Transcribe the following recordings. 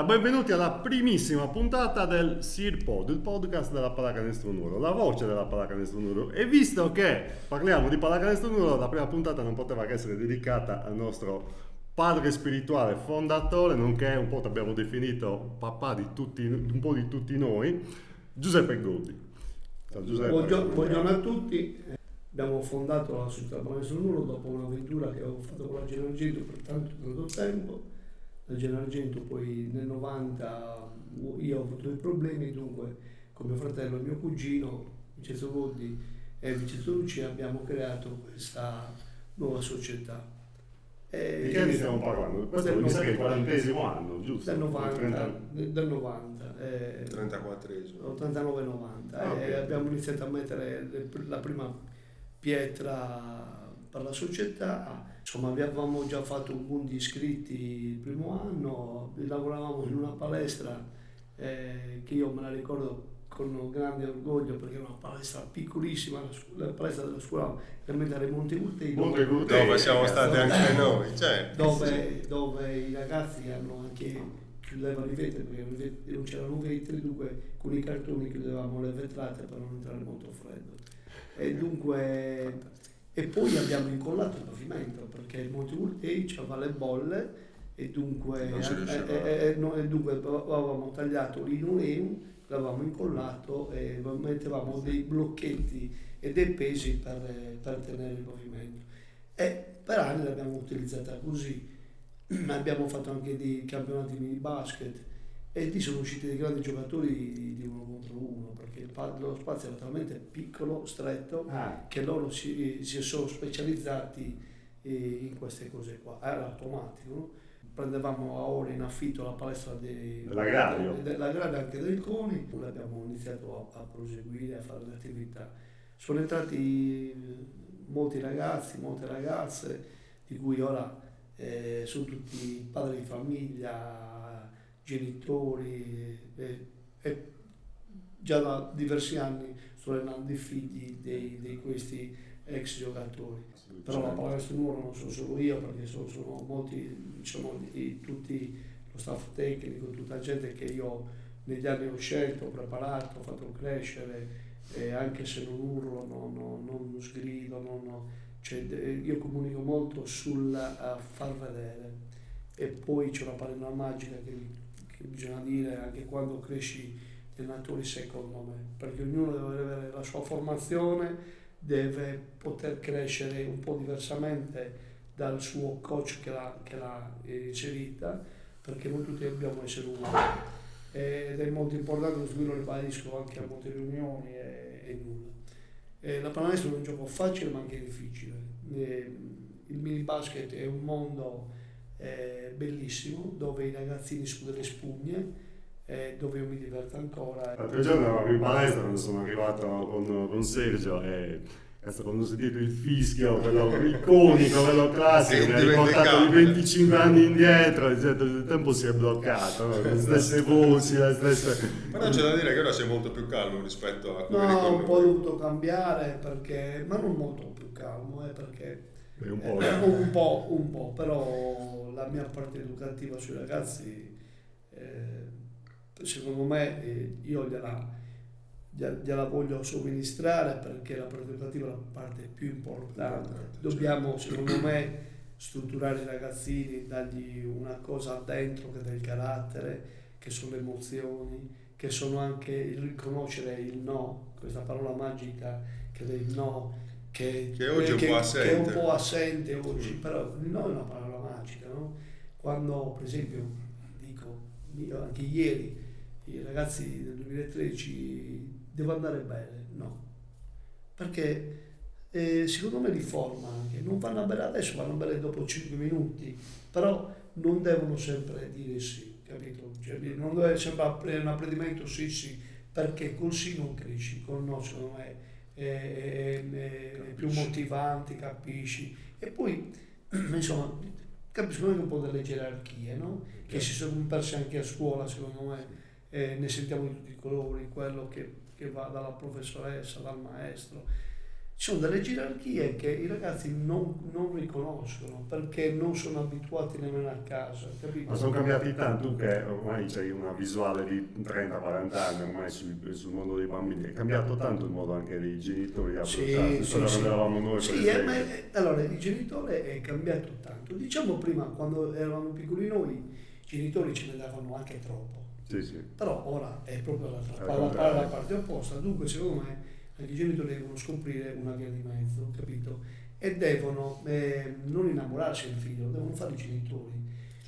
benvenuti alla primissima puntata del SIRPod, il podcast della Pallacanestro Nuoro, la voce della Pallacanestro Nuoro. E visto che parliamo di Pallacanestro Nuoro, la prima puntata non poteva che essere dedicata al nostro padre spirituale fondatore, nonché un po' abbiamo definito papà di tutti, un po' di tutti noi, Giuseppe Godi. Ciao Giuseppe. Buongiorno a tutti. Abbiamo fondato la società Pallacanestro Nuoro dopo un'avventura che avevo fatto con la Gennaro Argento per tanto tempo. La Gennaro Argento poi nel 90 io ho avuto dei problemi, dunque con mio fratello e mio cugino Vincenzo Godi e Vincenzo Lucci abbiamo creato questa nuova società. Di che anni stiamo parlando? Questo mi sa che è il 40° anno, giusto? Del 90, 34esimo. 89-90. Okay. E abbiamo iniziato a mettere la prima pietra per la società. Insomma, avevamo già fatto un boom di iscritti il primo anno, lavoravamo in una palestra che io me la ricordo con grande orgoglio perché era una palestra piccolissima, la palestra della scuola elementare Montegurtei, Dove siamo stati anche noi, certo. dove i ragazzi hanno anche chiudevano i vetri perché non c'erano vetri, dunque con i cartoni chiudevamo le vetrate per non entrare molto freddo. E dunque e poi abbiamo incollato il pavimento perché il Montegurtei aveva le bolle e dunque avevamo tagliato linoleum, l'avevamo incollato e mettevamo dei blocchetti e dei pesi per tenere il pavimento. E per anni l'abbiamo utilizzata così. Abbiamo fatto anche dei campionati di mini basket e lì sono usciti dei grandi giocatori di uno contro uno perché lo spazio era talmente piccolo, stretto, che loro si sono specializzati in queste cose qua. Era automatico, no? Prendevamo a ore in affitto la palestra dell'agrario anche del CONI, poi abbiamo iniziato a proseguire, a fare le attività. Sono entrati molti ragazzi, molte ragazze, di cui ora sono tutti padri di famiglia, genitori e già da diversi anni sto allenando i figli di questi ex giocatori. Però la Pallacanestro Nuoro non sono solo io perché sono molti, tutti lo staff tecnico, tutta gente che io negli anni ho scelto, ho preparato, ho fatto crescere e anche se non urlo, non sgrido, io comunico molto sul far vedere e poi c'è una parola magica che bisogna dire anche quando cresci gli allenatori secondo me, perché ognuno deve avere la sua formazione, deve poter crescere un po' diversamente dal suo coach che l'ha inserita, perché noi tutti dobbiamo essere umani ed è molto importante, così lo ribadisco anche a molte riunioni e nulla. La pallacanestro è un gioco facile ma anche difficile. Il mini basket è un mondo bellissimo dove i ragazzini sudano le spugne, dove io mi diverto ancora. L'altro giorno eravamo in palestra quando sono arrivato con Sergio e quando ho sentito il fischio, quello iconico, quello classico, mi ha riportato di 25 anni indietro, il tempo si è bloccato, no? Le stesse voci, le stesse... Però c'è da dire che ora sei molto più calmo rispetto a come No, ricordo. un po' ho dovuto cambiare perché, ma non molto più calmo, perché un po', però la mia parte educativa sui ragazzi, secondo me, io gliela voglio somministrare perché la parte educativa è la parte più importante. Dobbiamo, secondo me, strutturare i ragazzini, dargli una cosa dentro che è del carattere, che sono le emozioni, che sono anche il riconoscere il no, questa parola magica che è il no, che oggi è un po' assente oggi, però il no è una parola magica, no? Quando per esempio dico anche ieri i ragazzi del 2013 devo andare bene, no, perché secondo me li forma anche, non vanno bene adesso, vanno bene dopo 5 minuti, però non devono sempre dire sì, capito? Cioè, non deve sempre un apprendimento sì, perché col sì non cresci, col no secondo me è più motivante, capisci? E poi, insomma, capisco anche un po' delle gerarchie, no? Che si sono perse anche a scuola, secondo me, ne sentiamo di tutti i colori, quello che va dalla professoressa, dal maestro. Ci sono delle gerarchie che i ragazzi non riconoscono perché non sono abituati nemmeno a casa, capito? Ma sono cambiati tanto che ormai c'è una visuale di 30-40 anni ormai sul mondo dei bambini, è cambiato tanto il modo anche dei genitori a approcciarsi, quando eravamo noi sì, allora il genitore è cambiato tanto. Diciamo prima, quando eravamo piccoli noi, i genitori ce ne davano anche troppo. Sì, sì. Però ora è proprio la parte opposta, dunque secondo me anche i genitori devono scoprire una via di mezzo, capito? E devono non innamorarsi del figlio, devono fare i genitori.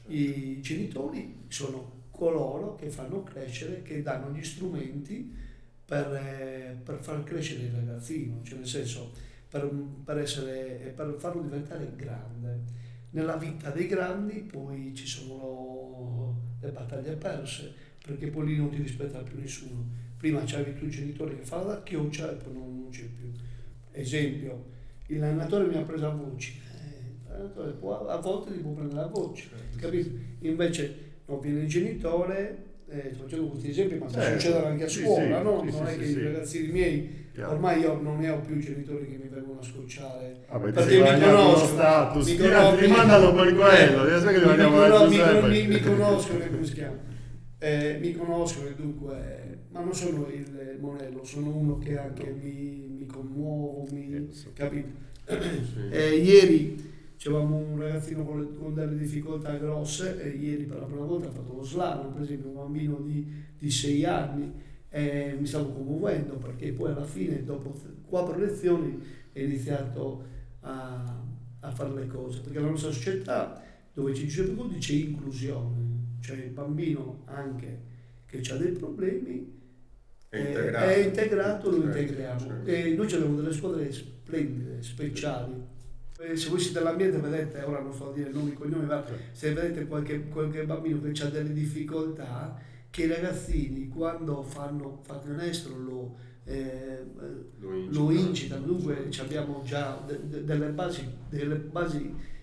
I genitori sono coloro che fanno crescere, che danno gli strumenti per far crescere il ragazzino, cioè nel senso per farlo diventare grande. Nella vita dei grandi poi ci sono le battaglie perse, perché poi lì non ti rispetta più nessuno. Prima c'avevi tu il genitore che fa la chioccia e poi non c'è più. Esempio, l'allenatore mi ha preso a voci, l'allenatore a volte ti può prendere a voce, capito? Invece non viene il genitore, sto facendo questi esempi, ma succedono anche a scuola, no? Non è che i ragazzini miei, ormai io non ne ho più genitori che mi vengono a scocciare, perché mi conoscono, mi mandano per quello, mi conoscono, come si chiama? Mi conoscono e dunque, ma non sono il monello, sono uno che anche mi commuovo, capito? Ieri c'avevamo un ragazzino con delle difficoltà grosse e ieri per la prima volta ha fatto lo slalom, per esempio un bambino di 6 anni, e mi stavo commuovendo perché poi alla fine dopo 4 lezioni è iniziato a fare le cose, perché la nostra società dove ci c'è inclusione, cioè il bambino anche che ha dei problemi è integrato, lo integriamo. Certo. E noi abbiamo delle squadre splendide, speciali. Se voi siete all'ambiente vedete, ora non sto a dire nomi, cognomi, ma se vedete qualche bambino che ha delle difficoltà, che i ragazzini quando fanno un estro lo incitano, dunque abbiamo già delle basi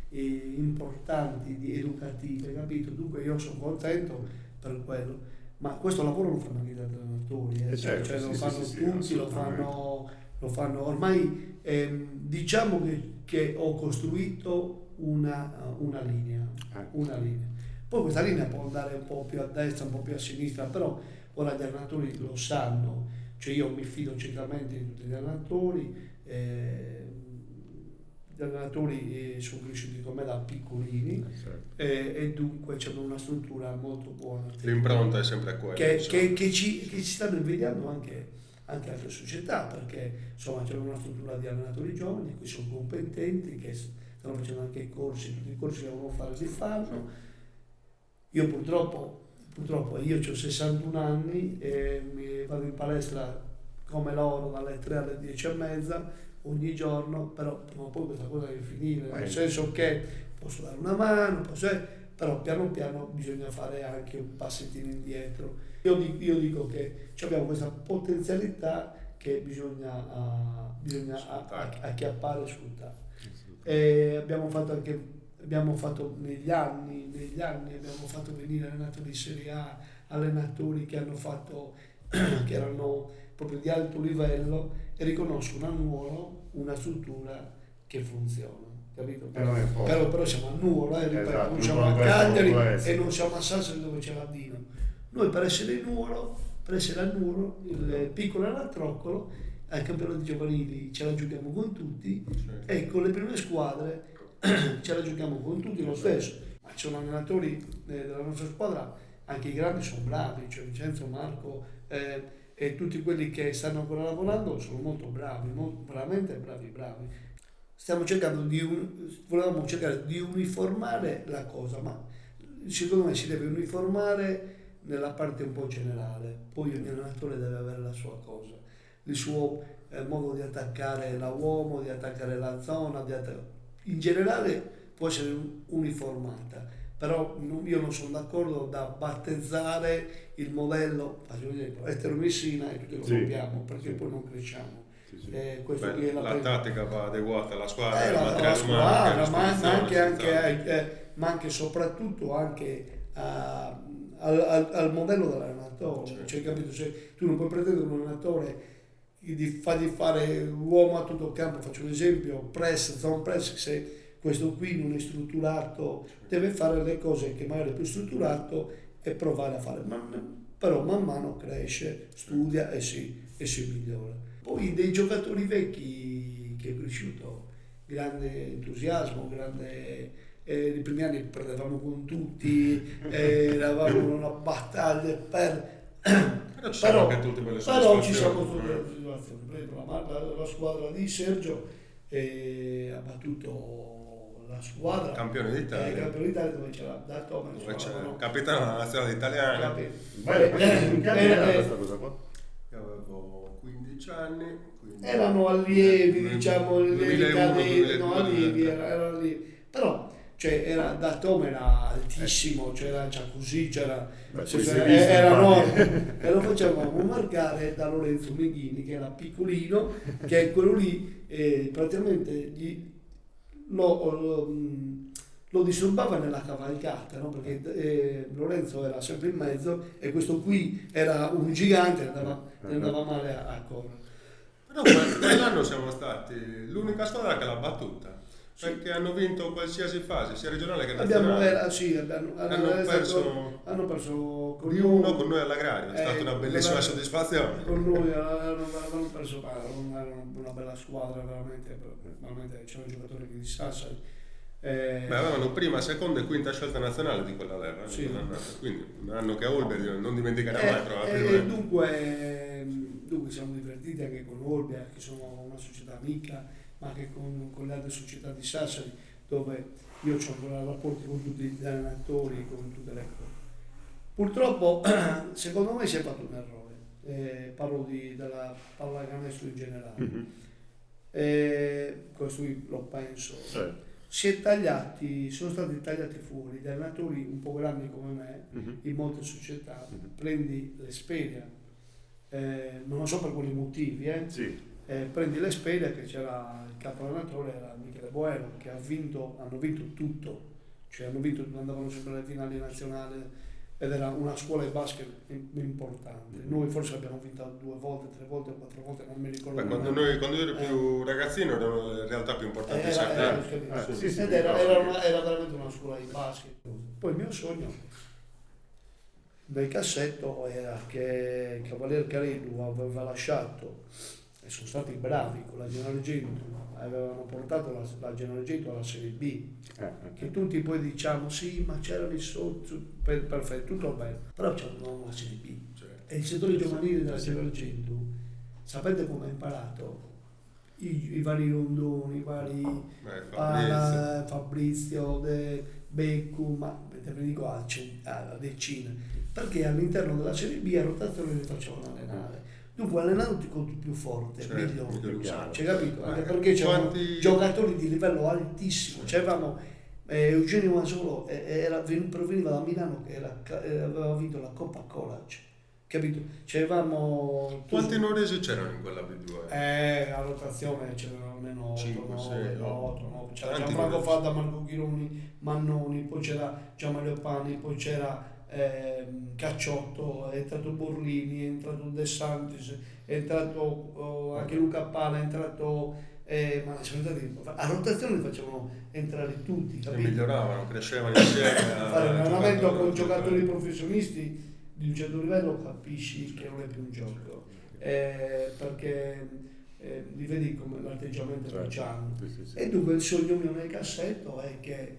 importanti educative, capito? Dunque io sono contento per quello. Ma questo lavoro lo fanno anche gli allenatori, cioè lo fanno tutti, lo fanno ormai, diciamo che ho costruito una linea, poi questa linea può andare un po' più a destra, un po' più a sinistra, però ora gli allenatori lo sanno, cioè io mi fido ciecamente di tutti gli allenatori. Gli allenatori sono cresciuti con me da piccolini, certo. E dunque c'è una struttura molto buona. L'impronta è sempre quella. Che ci stanno invidiando anche altre società, perché insomma c'è una struttura di allenatori giovani che sono competenti, che stanno facendo anche i corsi, tutti i corsi che devono fare si fanno. Io purtroppo io ho 61 anni e vado in palestra come loro dalle 3 alle 10:30 ogni giorno, però prima o poi questa cosa deve finire, nel senso che posso dare una mano, però piano piano bisogna fare anche un passettino indietro. Io dico che abbiamo questa potenzialità che bisogna acchiappare e sfruttare. E abbiamo fatto negli anni abbiamo fatto venire allenatori di Serie A, allenatori che erano proprio di alto livello e riconoscono a Nuoro una struttura che funziona, capito? Però siamo a Nuoro, ripeto, non siamo a Cagliari e non siamo a Sassari dove c'è la Dino. Noi per essere a Nuoro, il piccolo Anatroccolo, al campionato giovanili ce la giochiamo con tutti, certo. E con le prime squadre ce la giochiamo con tutti lo stesso. Ma ci sono allenatori della nostra squadra, anche i grandi sono bravi, cioè Vincenzo, Marco, e tutti quelli che stanno ancora lavorando sono molto bravi, veramente bravi. Volevamo cercare di uniformare la cosa, ma secondo me si deve uniformare nella parte un po' generale, poi ogni allenatore deve avere la sua cosa, il suo modo di attaccare la uomo, di attaccare la zona, in generale può essere uniformata. Però io non sono d'accordo da battezzare il modello, ad esempio, Ettore Messina e tutti lo copiamo, perché poi non cresciamo. La tattica va adeguata alla squadra, la squadra, ma anche soprattutto anche al modello dell'allenatore. Certo. Cioè, capito? Cioè, tu non puoi pretendere un allenatore di fare uomo a tutto campo, faccio un esempio, press, zone press, se questo qui non è strutturato, deve fare le cose che magari è più strutturato e provare a fare, però man mano cresce, studia e si migliora. Poi dei giocatori vecchi che è cresciuto, grande entusiasmo, i primi anni perdevamo con tutti, eravamo in una battaglia Però ci sono anche tutte quelle soddisfazioni. ci siamo tutte le soddisfazioni. Per esempio, la squadra di Sergio ha battuto la squadra Campione d'Italia. dove c'era D'Altome, Dove c'è il capitano della nazionale italiana. In che anno era questa cosa qua? Io avevo 15 anni. Erano allievi, diciamo, 2001, no, allievi, erano allievi. Però era D'Altome era altissimo, c'era Giacuzzi, era enorme, e lo facevamo marcare da Lorenzo Meghini, che era piccolino, che è quello lì, e praticamente lo disturbava nella cavalcata, no? Perché Lorenzo era sempre in mezzo e questo qui era un gigante, andava male a correre. Però quell'anno siamo stati l'unica squadra che l'ha battuta. Perché hanno vinto qualsiasi fase, sia regionale che nazionale. Hanno perso con di uno con noi all'Agrario, è stata una bellissima soddisfazione. Con noi hanno perso, una bella squadra, veramente c'erano giocatori di Sassari. Avevano prima, seconda e quinta scelta nazionale di quella leva, sì. Quindi un anno che Olbia non dimenticherà mai probabilmente. Dunque siamo divertiti anche con Olbia, che sono una società amica, ma anche con le altre società di Sassari, dove io ho ancora rapporti con tutti gli allenatori, con tutte le cose. Purtroppo, secondo me si è fatto un errore, parlo della pallacanestro in generale, questo lo penso. Sì. Sono stati tagliati fuori gli allenatori un po' grandi come me, in molte società, prendi l'Esperia, non lo so per quali motivi, Sì. Prendi l'Esperia, che c'era il capo allenatore, era Michele Boero, che hanno vinto tutto, cioè andavano sempre alle finali nazionali ed era una scuola di basket importante. Noi forse abbiamo vinto 2 volte, 3 volte, 4 volte, non mi ricordo. Quando io ero più ragazzino erano le realtà più importanti. Era veramente una scuola di basket. Poi il mio sogno nel cassetto era che Cavalier Carillo aveva lasciato, e sono stati bravi con la Generalgento, avevano portato la Generalgento alla Serie B, che tutti poi diciamo sì, ma c'erano i soldi, perfetto, tutto bene, però c'erano la Serie B, e il settore giovanile della Generalgento, sapete come ha imparato? I vari Rondoni, i vari Fabrizio, Beccu, ma te ne dico a decine, perché all'interno della Serie B a rotazione li facevano allenare. Dunque allenando ti conti più forte, migliore, c'è capito? Anche perché c'erano giocatori di livello altissimo, c'avevamo Eugenio Masolo, proveniva da Milano, che aveva vinto la Coppa College, capito? C'avevamo quanti noresi c'erano in quella B2? A rotazione c'erano almeno 5, 6, 8, c'era Gianfranco Fadda, Marco Chironi, Mannoni, poi c'era Gianmario Pani, poi c'era Cacciotto, è entrato Borlini, è entrato De Santis, è entrato anche Luca Pala, è entrato ma a rotazione facevano entrare tutti, capito? E miglioravano, crescevano insieme. Fare un allenamento con giocatori professionisti di un certo livello capisci che non è più un gioco, perché li vedi come l'atteggiamento che hanno. Sì. E dunque il sogno mio nel cassetto è che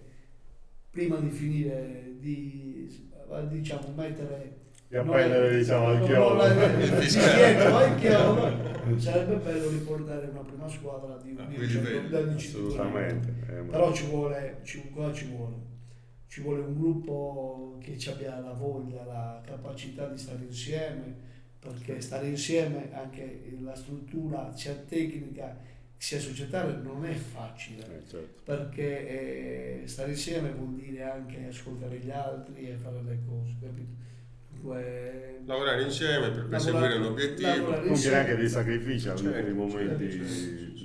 prima di finire diciamo mettere appendere il chiodo, sarebbe bello riportare una prima squadra di assolutamente, però ci vuole un gruppo che abbia la voglia, la capacità di stare insieme, perché stare insieme anche la struttura sia tecnica sia societaria non è facile, certo. Perché stare insieme vuol dire anche ascoltare gli altri e fare le cose, capito? Lavorare insieme per perseguire un obiettivo, anche dei sacrifici nei momenti.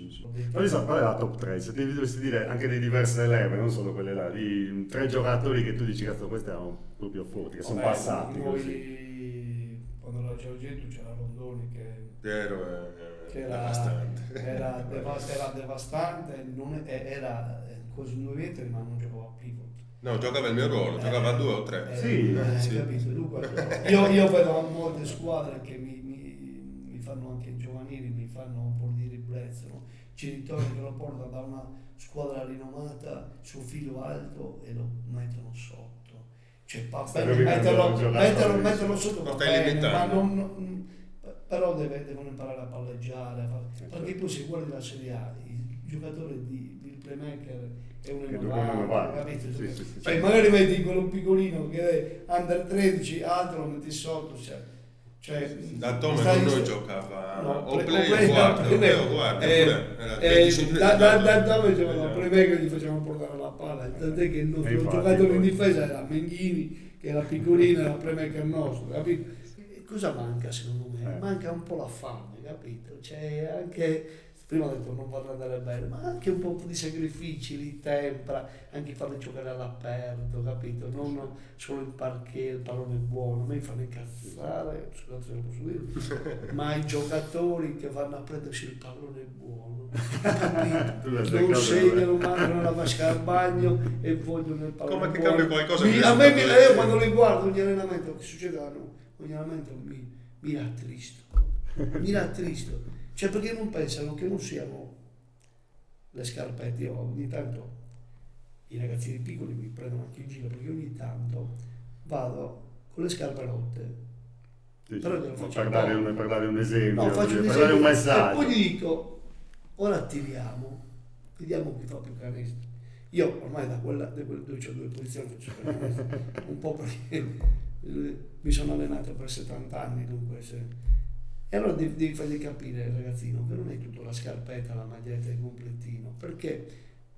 Quali sono la top 3? Se ti dovessi dire anche di diverse leve, non solo quelle là, di 3 giocatori che tu dici che questi erano proprio forti, che sono passati così. Quando la Giorgetto c'era Rondoni che Piero che Devastante. era devastante, era quasi 2 metri ma non giocava pivot. No, giocava il mio ruolo, giocava a 2 o 3. Sì, sì. Capito? Dunque, io vedo molte squadre che mi fanno anche i giovanili, mi fanno un po' di ribrezzo, no? Genitori che lo portano da una squadra rinomata, suo figlio alto e lo mettono sotto. Cioè, metterlo sotto, Lo va stai bene, ma limitando. però devono imparare a palleggiare, perché poi se guardi la Serie A, il giocatore il playmaker è un innovante, capito? sì. Cioè, magari metti quello piccolino che è under 13, altro lo metti sotto, cioè Da Tome noi giocava o play o guarda, da Tome giocava playmaker, gli facevamo portare la palla, tant'è che il nostro giocatore in difesa era Menghini, che era piccolino, era playmaker nostro, capito? E cosa manca secondo me? Manca un po' la fame, capito? Cioè anche prima ho detto non vorrei andare bene, ma anche un po' di sacrifici, di tempra, anche farli giocare all'aperto, capito? Non solo il parquet, il pallone buono, a me mi fanno incazzare, scusate se lo posso dire, ma i giocatori che vanno a prendersi il pallone buono, capito? Non segnano, mandano la vasca al bagno e vogliono il pallone come che buono. cambia qualcosa? Io quando li guardo ogni allenamento, che succede ogni allenamento mi rattristo. Cioè perché non pensano che non siano le scarpette. Io ogni tanto i ragazzini piccoli mi prendono anche in giro perché ogni tanto vado con le scarpe rotte. Sì, però glielo faccio per dare un esempio, faccio per dare un e messaggio. poi gli dico ora attiriamo, vediamo chi fa più canestro. Io ormai da dove c'ho 2 posizioni faccio canestro un po' perché mi sono allenato per 70 anni, dunque e allora devi fargli capire al ragazzino che non è tutto la scarpetta, la maglietta e il completino, perché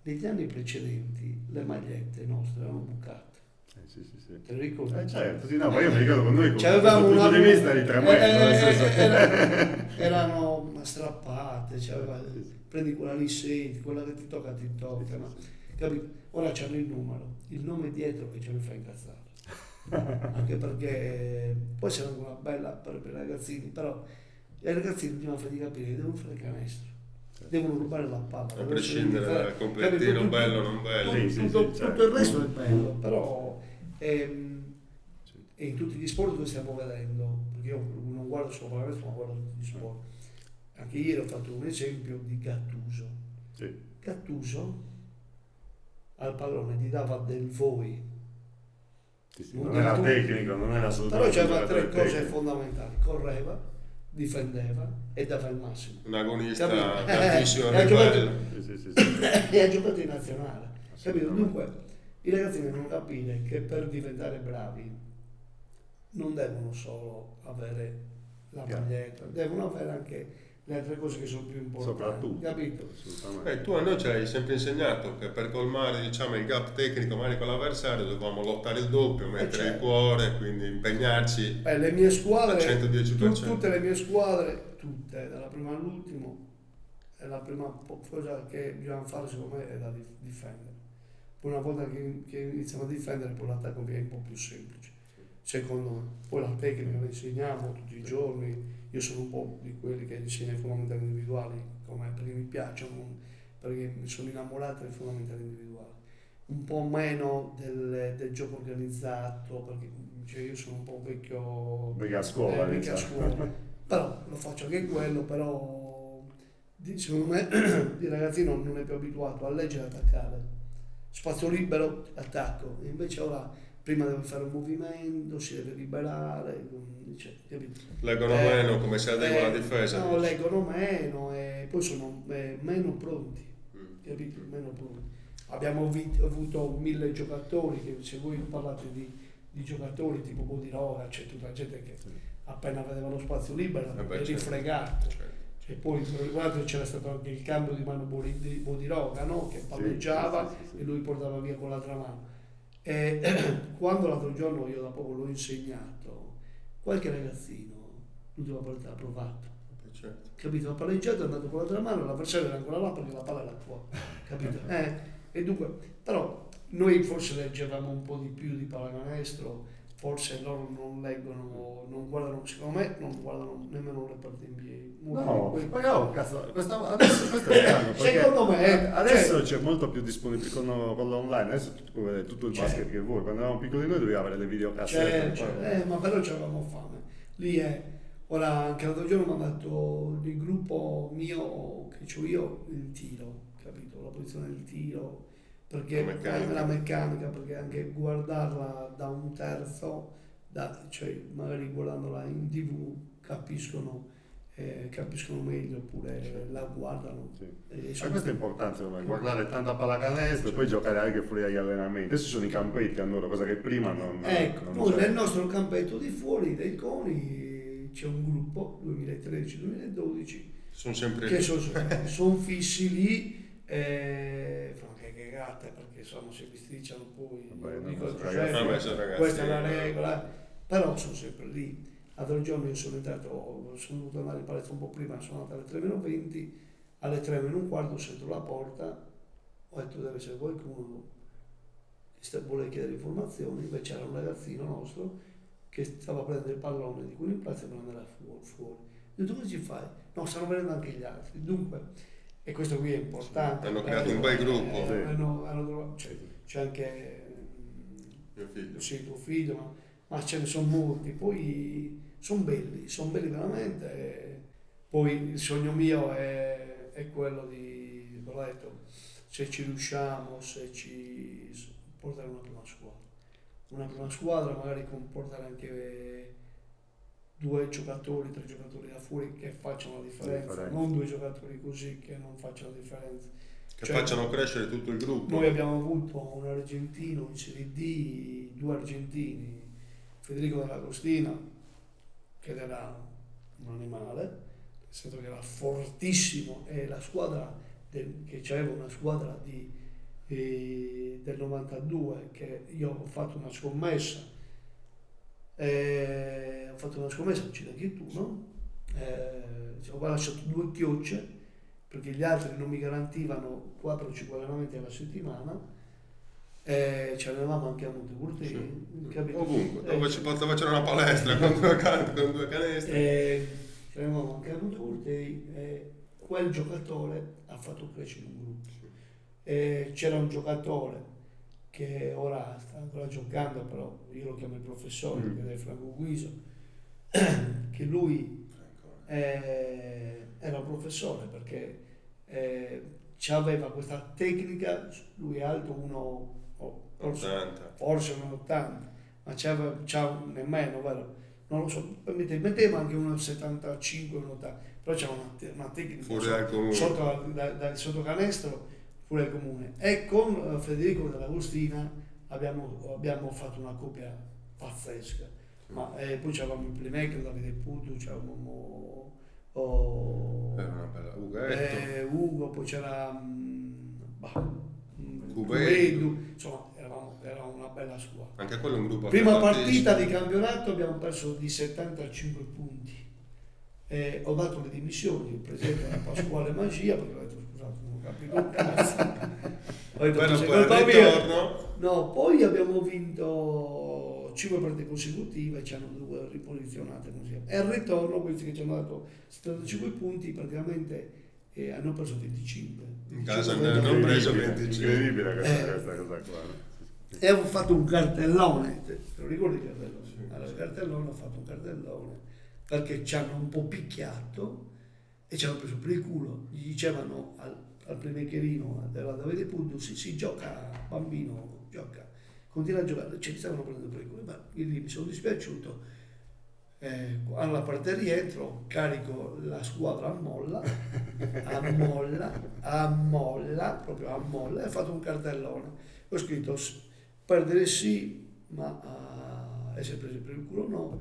negli anni precedenti le magliette nostre erano bucate. Sì. Te lo ricordi? Certo, sì, no, ma io mi ricordo con noi con questo C'avevamo punto di vista di 3 metri. erano strappate, prendi quella lì, senti, quella che ti tocca, no? Capito? Ora c'hanno il nome dietro che ce mi fa incazzare. Anche perché può essere anche una bella per i ragazzini, però i ragazzini bisogna fargli capire che devono fare canestro, devono rubare la palla, a prescindere dal completino bello o non bello, tutto il resto è bello, però e in tutti gli sport che stiamo vedendo, perché io non guardo solo canestro ma guardo tutti gli sport. Anche ieri ho fatto un esempio di Gattuso. Gattuso al pallone gli dava del voi. Non era tecnico, non era assolutamente. Però c'aveva 3 cose fondamentali: correva, difendeva e dava il massimo. Un agonista tantissimo e ha giocato in nazionale, capito? Dunque i ragazzi devono capire che per diventare bravi non devono solo avere la maglietta, devono avere anche le altre cose che sono più importanti, soprattutto, capito? Tu a noi ci hai sempre insegnato che per colmare, diciamo, il gap tecnico magari con l'avversario dovevamo lottare il doppio, mettere il cuore, quindi impegnarci. Le mie squadre, al 110%. tutte le mie squadre, tutte, dalla prima all'ultimo, è la prima cosa che bisogna fare secondo me è da difendere. Poi una volta che iniziamo a difendere poi l'attacco viene un po' più semplice, secondo me. Poi la tecnica la insegniamo tutti i giorni. Io sono un po' di quelli che insegna i fondamentali individuali, perché mi piacciono, perché mi sono innamorato dei fondamentali individuali. Un po' meno del gioco organizzato, perché cioè, io sono un po' vecchio a scuola. Però lo faccio anche quello, però secondo me il ragazzino non è più abituato a leggere e attaccare. Spazio libero, attacco. E invece ora prima deve fare un movimento, si deve liberare, capito? Leggono meno come si adegua la difesa. No, leggono meno e poi sono meno pronti, capito? Meno pronti. Abbiamo avuto 1000 giocatori, che se voi parlate di giocatori tipo Bodiroga, c'è tutta la gente che appena vedeva lo spazio libero è rifregato. E poi guardate, c'era stato anche il cambio di mano Bodiroga, no? Che palleggiava e lui portava via con l'altra mano. E quando l'altro giorno io da poco l'ho insegnato, qualche ragazzino l'ultima volta l'ha provato, capito? Ha palleggiato, è andato con l'altra mano, l'avversario era ancora là perché la palla era qua, capito? E dunque, però noi forse leggevamo un po' di più di pallacanestro forse loro non leggono, non guardano, secondo me non guardano nemmeno le partite NBA. No, però cazzo, questo è strano, perché Secondo me, adesso c'è molto più disponibilità con l'online, adesso tu puoi vedere tutto il basket che vuoi, quando eravamo piccoli noi dovevi avere le videocassette. ma però c'avevamo fame. Lì è, ora anche l'altro giorno mi ha dato il gruppo mio che c'ho io il tiro, capito? La posizione del tiro, perché la meccanica, perché anche guardarla da un terzo, cioè magari guardandola in TV capiscono meglio, oppure la guardano. Sì. Ma questo è importante, guardare tanta pallacanestro e poi giocare anche fuori dagli allenamenti. Adesso ci sono i campetti allora, cosa che prima non poi c'era. nel nostro campetto di fuori dei CONI c'è un gruppo 2013-2012 sono sempre che sono fissi lì. Fanno che gatte, perché insomma si bisticciano poi. Questa è la regola, però sono sempre lì. L'altro giorno io sono dovuto andare in palestra un po' prima, sono andato alle 3:20, alle 3:15 sento la porta, ho detto deve essere qualcuno che vuole chiedere informazioni, invece c'era un ragazzino nostro che stava a prendere il pallone di quello in piazza per andare fuori. Ho detto cosa ci fai? No, stanno venendo anche gli altri, dunque, e questo qui è importante. Hanno creato un bel gruppo. C'è anche mio figlio. Sì, tuo figlio, ma ce ne sono molti, poi sono belli veramente. Poi il sogno mio è quello di, l'ho detto, se ci riusciamo, portare una prima squadra, magari portare anche 2 giocatori, 3 giocatori da fuori che facciano la differenza, non 2 giocatori così che non facciano la differenza. Che facciano crescere tutto il gruppo. Noi abbiamo avuto un argentino in Serie D, 2 argentini, Federico Dell'Agostina, che era un animale, nel senso che era fortissimo, e la squadra che c'aveva una squadra del 92, che io ho fatto una scommessa, ci dai tu, no? Ho lasciato 2 chiocce perché gli altri non mi garantivano 4 o 5 allenamenti alla settimana. Ce l'avevamo anche a Monteburti, sì. Ovunque, dove c'era una palestra con 2 canestri. Ce l'avevamo anche a Monteburti, quel giocatore ha fatto crescere un gruppo. C'era un giocatore che ora sta ancora giocando, però io lo chiamo il professore, che è Franco Guiso, che lui era un professore perché aveva questa tecnica, lui è alto forse 1,80, ma c'ha nemmeno, vero? Non lo so, metteva anche 1,75, 1,80, però c'era una tecnica sotto canestro fuori dal comune. E con Federico Dell'Agostina abbiamo fatto una coppia pazzesca, ma poi c'avevamo il playmaker Davide Putu, c'avevamo era una bella Ugo, poi c'era Cubedu, insomma era una bella squadra. Anche quello è un gruppo. Prima partita di campionato abbiamo perso di 75 punti. Ho dato le dimissioni, il presidente era Pasquale Magia, perché ho detto scusate, non ho capito un cazzo. No, poi abbiamo vinto 5 partite consecutive e ci hanno 2 riposizionate così. E al ritorno questi che ci hanno dato 75 punti praticamente hanno preso 25. In casa hanno preso 25. Incredibile questa cosa qua. E ho fatto un cartellone, te lo ricordi il cartellone? Allora il cartellone, ho fatto un cartellone perché ci hanno un po' picchiato e ci hanno preso per il culo. Gli dicevano al playmakerino della Davide Pudu, si gioca bambino, gioca, continua a giocare, ci stavano prendendo per il culo, ma io lì mi sono dispiaciuto. Alla parte rientro carico la squadra a molla, proprio a molla, e ho fatto un cartellone, ho scritto perdere sì, ma essere presi per il culo no,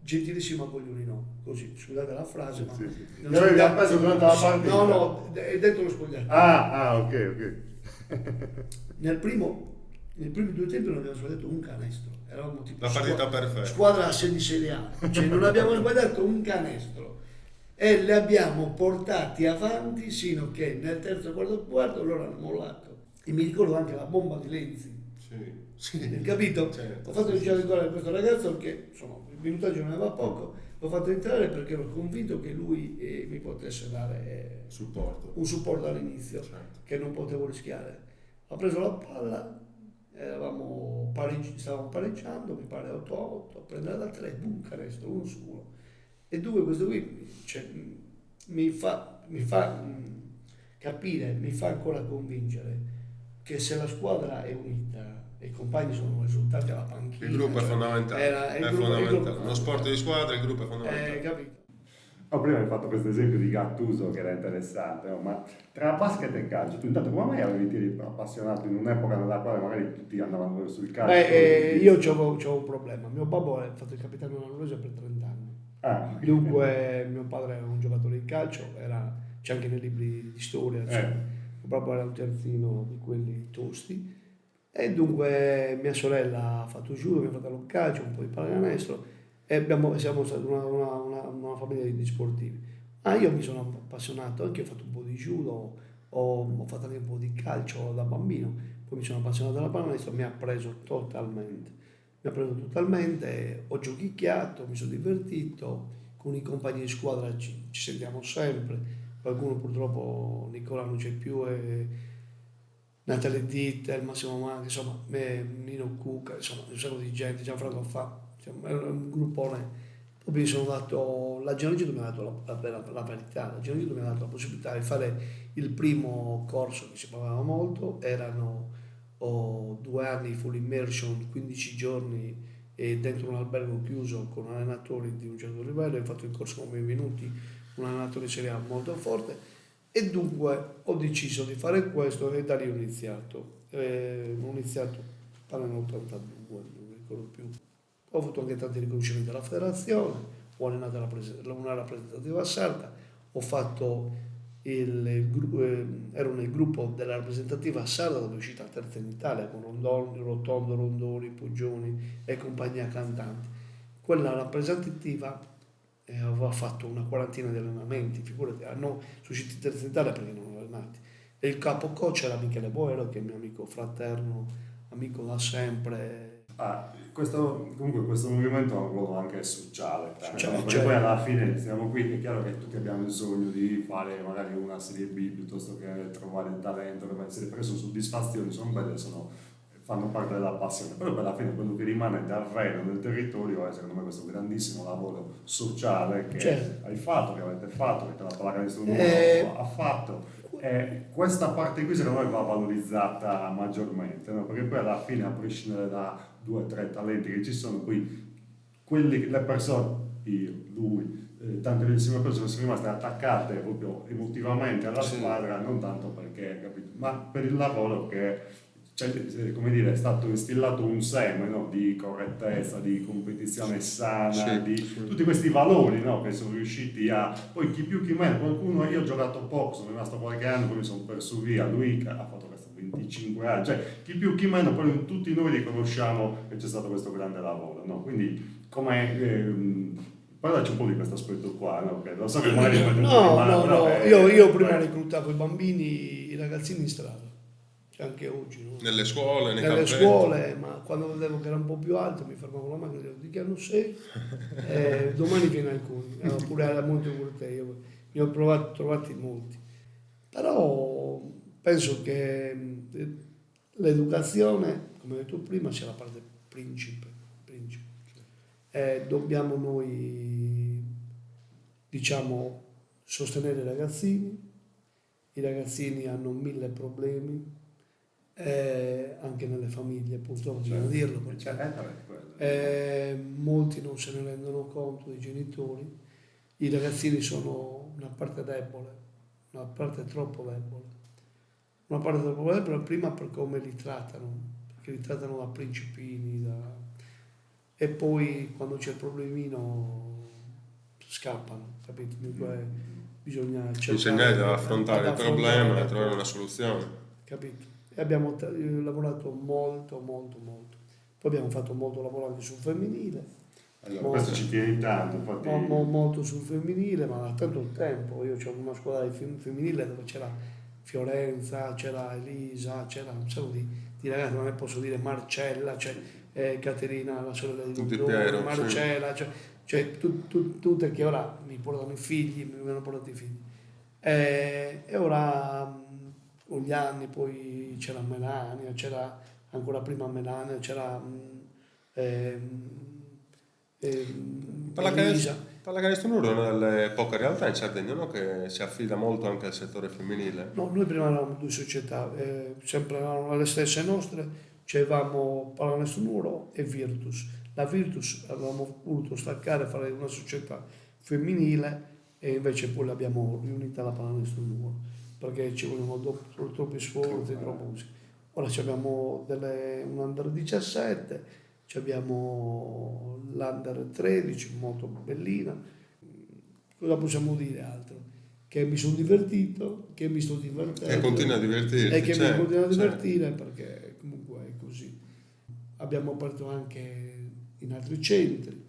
gentilissimo a coglioni no, così, scusate la frase, ma non abbiamo preso durante la partita. No, è dentro lo spogliatoio. Ok. Nei primi 2 tempi non abbiamo sbagliato un canestro, eravamo tipo la partita perfetta, squadra di Serie A, cioè non abbiamo sbagliato un canestro e li abbiamo portati avanti sino che nel terzo quarto loro hanno mollato. E mi ricordo anche la bomba di Lenzi, Sì. Capito? Certo. Ho fatto entrare questo ragazzo che insomma il minutaggio non aveva poco, l'ho fatto entrare perché ero convinto che lui mi potesse dare Supporto. un supporto all'inizio, Certo. che non potevo rischiare. Ho preso la palla, stavamo pareggiando, mi pare 8-8, prendere da 3, boom, canestro, uno su uno. E due, questo qui mi fa capire, mi fa ancora convincere che se la squadra è unita e i compagni sono risultati alla panchina, Il gruppo è cioè, fondamentale. era il È gruppo- il fondamentale. gruppo- Uno sport di squadra, il gruppo è fondamentale. capito? Prima hai fatto questo esempio di Gattuso che era interessante, no? Ma tra basket e calcio, tu intanto come mai avevi tiri appassionato in un'epoca nella quale magari tutti andavano sul calcio? Io c'avevo un problema. Mio babbo è stato il capitano dell'Andalusia per 30 anni. Ah, Dunque, mio padre era un giocatore di calcio, c'è anche nei libri di storia, insomma. Mio babbo era un terzino di quelli tosti. E dunque mia sorella ha fatto judo, mio fratello calcio, un po' di pallacanestro e siamo stati una famiglia di sportivi. Ma io mi sono appassionato, anche ho fatto un po' di judo, ho fatto anche un po' di calcio da bambino, poi mi sono appassionato alla pallacanestro, mi ha preso totalmente, ho giochicchiato, mi sono divertito, con i compagni di squadra ci sentiamo sempre, qualcuno purtroppo, Nicola non c'è più, Natalie Ditter, Massimo Manca, insomma, Nino Cucca, insomma, un sacco di gente, Gianfranco Fa, insomma, è un gruppone. Poi mi sono dato, la Gianluigi mi ha dato la verità, la Gianluigi mi ha dato la possibilità di fare il primo corso che si pagava molto, erano 2 anni full immersion, 15 giorni dentro un albergo chiuso con allenatori di un certo livello, ho fatto il corso con benvenuti, un allenatore di Serie A molto forte e dunque ho deciso di fare questo e da lì ho iniziato. Ho iniziato nell'82, non mi ricordo più. Ho avuto anche tanti riconoscimenti dalla federazione, ho allenato una rappresentativa sarda, ho fatto ero nel gruppo della rappresentativa sarda dove è uscita terza in Italia con Rotondo, Rondoni, Poggioni e compagnia cantanti. Quella rappresentativa aveva fatto una quarantina di allenamenti, figurati, sono usciti terza in Italia perché non erano allenati. E il capo coach era Michele Boero, che è mio amico fraterno, amico da sempre. Comunque questo movimento è un ruolo anche sociale, perché cioè, poi alla fine siamo qui, è chiaro che tutti abbiamo il sogno di fare magari una serie B piuttosto che trovare il talento, perché sono soddisfazioni, sono belle, fanno parte della passione, però per alla fine quello che rimane davvero nel territorio è secondo me questo grandissimo lavoro sociale che hai fatto, che avete fatto, che la Pallacanestro Nuoro ha fatto. E questa parte qui secondo me va valorizzata maggiormente, no? Perché poi alla fine, a prescindere da 2 o 3 talenti che ci sono, poi le persone, tante bellissime persone sono rimaste attaccate proprio emotivamente alla squadra, non tanto perché, capito, ma per il lavoro che come dire, è stato instillato un seme, no? Di correttezza, di competizione sana, di tutti questi valori, no? Che sono riusciti poi chi più chi meno, qualcuno, io ho giocato poco, sono rimasto qualche anno, poi mi sono perso via, lui ha fatto questo 25 anni, cioè chi più chi meno, poi tutti noi riconosciamo che c'è stato questo grande lavoro, no? Quindi parlaci un po' di questo aspetto qua, no? Che lo so che magari io prima reclutavo i bambini, i ragazzini in strada. Anche oggi, no? Nelle scuole, nelle scuole, ma quando vedevo che era un po' più alto mi fermavo la macchina e dicevo di che anno sei? Domani viene alcuni, oppure era molto corte, io ne ho trovati molti. Però penso che l'educazione, come ho detto prima, sia la parte principe. Dobbiamo noi, diciamo, sostenere i ragazzini hanno 1000 problemi. Anche nelle famiglie purtroppo bisogna dirlo perché molti non se ne rendono conto, i genitori, i ragazzini sono una parte debole, una parte troppo debole, prima per come li trattano, perché li trattano da principini e poi quando c'è il problemino scappano, capito? Dunque bisogna insegnare ad affrontare il problema e trovare una soluzione, capito? E abbiamo lavorato molto. Poi abbiamo fatto molto lavoro anche sul femminile. Allora, questo ci tieni tanto, infatti. Molto sul femminile, ma da tanto tempo. Io c'ho una squadra di femminile dove c'era Fiorenza, c'era Elisa, c'era un sacco di di ragazzi, non ne posso dire Marcella, cioè Caterina, la sorella di Di Dondone, Piero, Marcella, cioè tutte che ora mi portano i figli, mi hanno portato i figli. E ora con gli anni poi c'era Melania, c'era ancora prima Melania, c'era Elisa. Pallacanestro Nuoro è una delle poche realtà in Sardegna, no? Che si affida molto anche al settore femminile. No, noi prima eravamo due società, sempre erano le stesse nostre, c'avevamo Pallacanestro Nuoro e Virtus. La Virtus avevamo voluto staccare e fare una società femminile e invece poi l'abbiamo riunita alla Pallacanestro Nuoro perché ci volevano troppi sforzi, troppo così. Ora abbiamo un under 17, abbiamo l'under 13, molto bellina. Cosa possiamo dire altro? Che mi sono divertito, che mi sto divertendo. E continua a divertirti. E che mi continua a certo. divertire perché comunque è così. Abbiamo aperto anche in altri centri.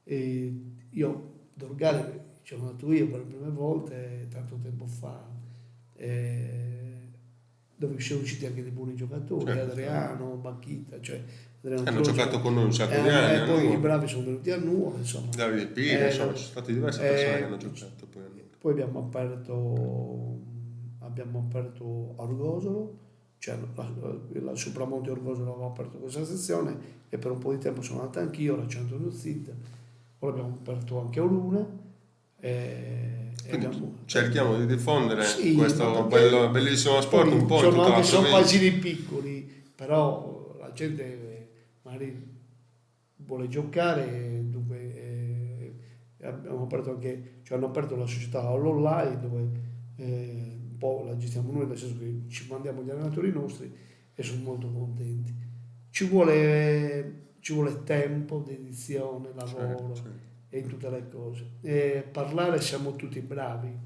E io, Dorgale, ci sono andato io per le prime volte tanto tempo fa, dove sono usciti anche dei buoni giocatori, Certo. Adriano, Bacchita, cioè Adriano Hanno Chiroso. giocato con noi un sacco di anni. E poi no? i bravi sono venuti a Nuoro, insomma. Davide Pina, insomma, ci sono state diverse persone che hanno giocato. Poi abbiamo aperto Orgosolo, cioè la Supramonte Orgosolo aveva aperto questa sezione e per un po' di tempo sono andato anch'io, ora c'è Antonio Zitta, poi abbiamo aperto anche Oruna. Cerchiamo di diffondere Sì, questo perché bellissimo sport un po' in sono tutta la anche sono provincia. paesini piccoli, però la gente magari vuole giocare, dunque abbiamo aperto anche, cioè hanno aperto la società online dove un po' la gestiamo noi, nel senso che ci mandiamo gli allenatori nostri e sono molto contenti. Ci vuole tempo, dedizione, lavoro. Certo. E in tutte le cose. E parlare siamo tutti bravi,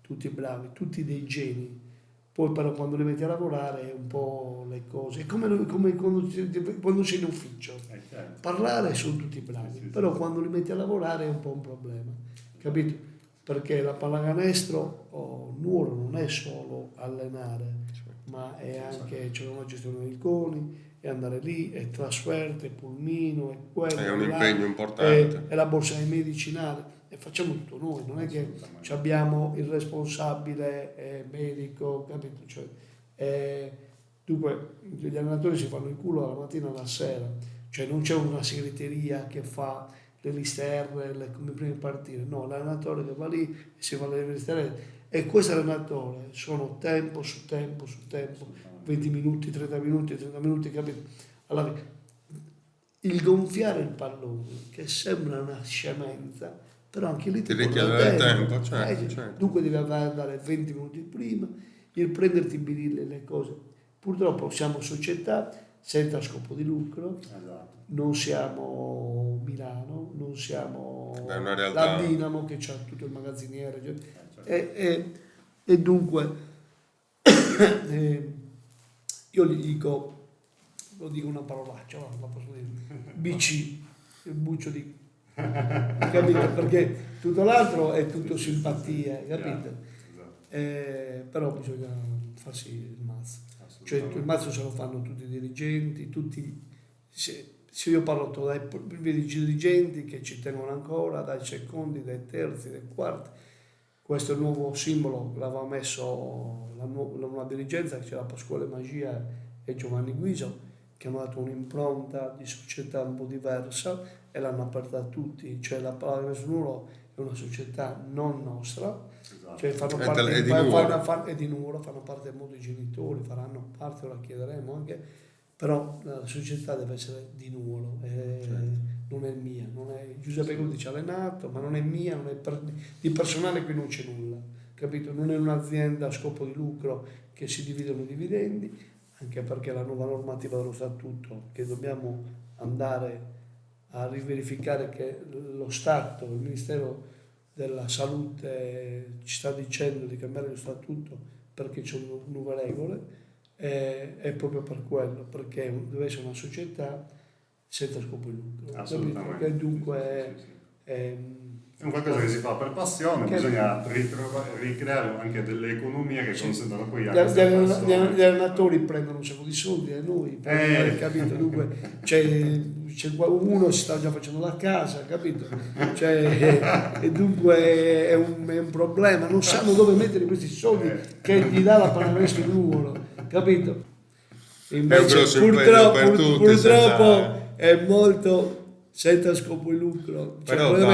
tutti dei geni. Poi però quando li metti a lavorare è un po' le cose. È come quando sei in ufficio. Certo. Parlare sono tutti bravi, Sì, però quando li metti a lavorare è un po' un problema. Capito? Perché la pallacanestro Nuoro non è solo allenare, ma è anche c'è una gestione dei coni, e andare lì, e trasferte, pulmino, e quello. È un impegno importante. E la borsa dei medicinali, e facciamo tutto noi, non è che abbiamo il responsabile medico, capito? Cioè, dunque, gli allenatori si fanno il culo dalla mattina alla sera, cioè non c'è una segreteria che fa le liste R come prima di partire, no, l'allenatore che va lì e si fa le liste R, e questo allenatore sono tempo su tempo su tempo, 20 minuti, 30 minuti, capito? Allora, il gonfiare il pallone, che sembra una scemenza, però anche lì ti richiede tempo, certo, certo. Dunque devi andare 20 minuti prima, il prenderti in birile le cose. Purtroppo siamo società senza scopo di lucro, Esatto. non siamo Milano, non siamo È una realtà. la Dinamo che ha tutto il magazziniere, e dunque io gli dico, lo dico una parolaccia, no, la posso dire, BC, il buccio di... capito? Perché tutto l'altro è tutto simpatia, capito? Però bisogna farsi il mazzo, cioè il mazzo se lo fanno tutti i dirigenti, se io parlo dai primi dirigenti che ci tengono ancora, dai secondi, dai terzi, dai quarti. Questo è il nuovo simbolo, l'aveva messo la nuova dirigenza, che c'era Pasquale Magia e Giovanni Guiso, che hanno dato un'impronta di società un po' diversa e l'hanno aperta a tutti. Cioè la Pallacanestro Nuoro è una società non nostra, Esatto. cioè fanno È parte di Nuoro. è di Nuoro, fanno parte molto i genitori, faranno parte, ora chiederemo anche, però la società deve essere di Nuoro, non è mia, non è Giuseppe Gudi ci ha allenato, ma non è mia, non è di personale qui non c'è nulla, capito? Non è un'azienda a scopo di lucro che si dividono i dividendi, anche perché la nuova normativa dello statuto, che dobbiamo andare a riverificare che lo Stato, il Ministero della Salute ci sta dicendo di cambiare lo statuto perché ci sono nuove regole, è proprio per quello, perché deve essere una società senza scopo di lucro. Assolutamente. E dunque sì. è È un qualcosa che si fa per passione, Che- bisogna ricreare anche delle economie che Sì. consentono poi a Gli queste persone. allenatori prendono un sacco di soldi e noi, poi, capito? Dunque uno si sta già facendo la casa, capito? E dunque è un problema, non sanno dove mettere questi soldi che gli dà la pallacanestro numero, capito? È un grosso impegno per tutti, purtroppo senza- è molto senza scopo di lucro, cioè, Però non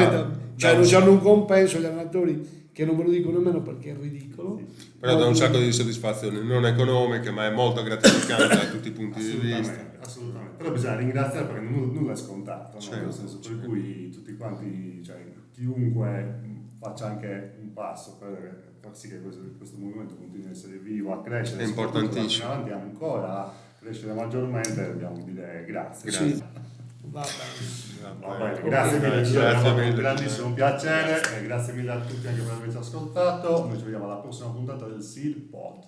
hanno un compenso gli allenatori che non ve lo dico nemmeno perché è ridicolo. Però dà un sacco di soddisfazioni, non economiche, ma è molto gratificante da tutti i punti di vista. Assolutamente. Però bisogna ringraziare perché nulla è scontato, no? Certo, Nel senso, certo. per cui tutti quanti, cioè, chiunque faccia anche un passo per far sì che questo movimento continui a essere vivo, a crescere, È soprattutto importantissimo. avanti ancora a crescere maggiormente, dobbiamo dire grazie. Grazie. Sì. Va bene. Va bene, grazie mille, Grazie Giuseppe, è stato mille. un grandissimo piacere e grazie mille a tutti anche per averci ascoltato. Noi ci vediamo alla prossima puntata del SEAL Pod.